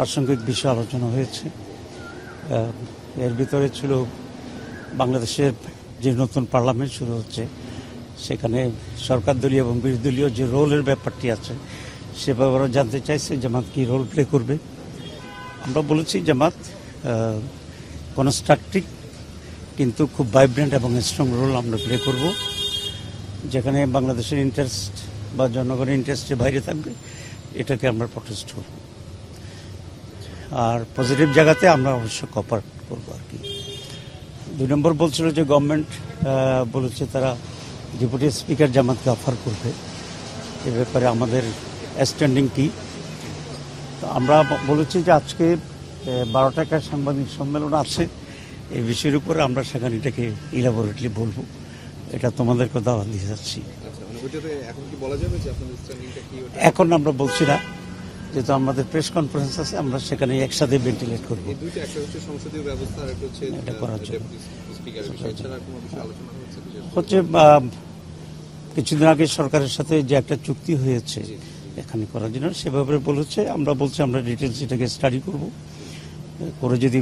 প্রাসঙ্গিক বিষয়ে আলোচনা হয়েছে। এর ভিতরে ছিল বাংলাদেশের যে নতুন পার্লামেন্ট শুরু হচ্ছে, সেখানে সরকার দলীয় এবং বিরোধী দলীয় যে রোলের ব্যাপারটি আছে সে ব্যাপারে জানতে চাইছে জামাত কি রোল প্লে করবে। আমরা বলেছি জামাত কনস্ট্রাকটিভ কিন্তু খুব ভাইব্রেন্ট এবং স্ট্রং রোল আমরা প্লে করব, যেখানে বাংলাদেশের ইন্টারেস্ট বা জনগণের ইন্টারেস্টের বাইরে থাকবে এটাকে আমরা প্রটেস্ট করব। আর পজিটিভ জায়গাতে আমরা অবশ্য কপারেট করবো আর কি। 2 নম্বর বলছিল যে গভর্নমেন্ট বলেছে তারা ডেপুটি স্পিকার জামাতকে অফার করবে, এ ব্যাপারে আমাদের স্ট্যান্ডিং কি। তো আমরা বলেছি যে আজকে 12টা একটা সাংবাদিক সম্মেলন আছে এই বিষয়ের উপরে, আমরা সেখানে এটাকে ইলাবোরেটলি বলবো। এটা তোমাদেরকে দাওয়াত দিয়ে যাচ্ছি। এখন আমরা বলছি না, যেহেতু আমাদের প্রেস কনফারেন্স আছে, আমরা সেখানে একসাথে ভেন্টিলেট করবো। হচ্ছে কিছুদিন আগে সরকারের সাথে যে একটা চুক্তি হয়েছে এখানে করার জন্য, সেভাবে বলেছে। আমরা বলছি আমরা ডিটেলস এটাকে স্টাডি করব, করে যদি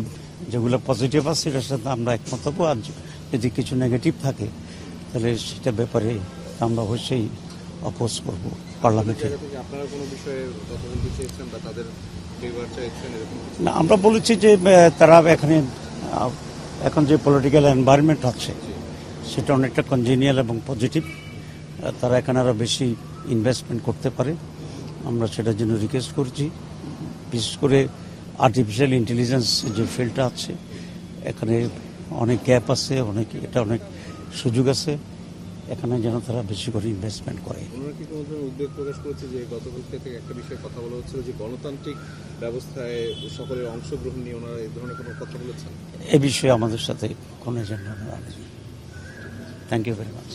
যেগুলো পজিটিভ আছে সেটার সাথে আমরা একমত হবো, আর যদি কিছু নেগেটিভ থাকে তাহলে সেটা ব্যাপারে আমরা অবশ্যই অপোজ করবো পার্লামেন্টে। না, আমরা বলেছি যে তারা এখন যে পলিটিক্যাল এনভায়রনমেন্ট আছে সেটা অনেকটা কনজেনিয়াল এবং পজিটিভ, তারা এখানে আরও বেশি ইনভেস্টমেন্ট করতে পারে। আমরা সেটার জন্য রিকোয়েস্ট করছি, বিশেষ করে আর্টিফিশিয়াল ইন্টেলিজেন্স যে ফিল্ডটা আছে এখানে অনেক গ্যাপ আছে, এটা অনেক সুযোগ আছে, এখানে যেন তারা বেশি করে ইনভেস্টমেন্ট করে। উদ্বেগ প্রকাশ করেছে যে গতকালকে থেকে একটা বিষয়ে কথা বলা হচ্ছিল যে গণতান্ত্রিক ব্যবস্থায় সকলের অংশগ্রহণ নিয়ে ওনারা এই ধরনের কোনো কথা বলেছেন? এ বিষয়ে আমাদের সাথে কোনো এজেন্ডা নেই। Thank you very much.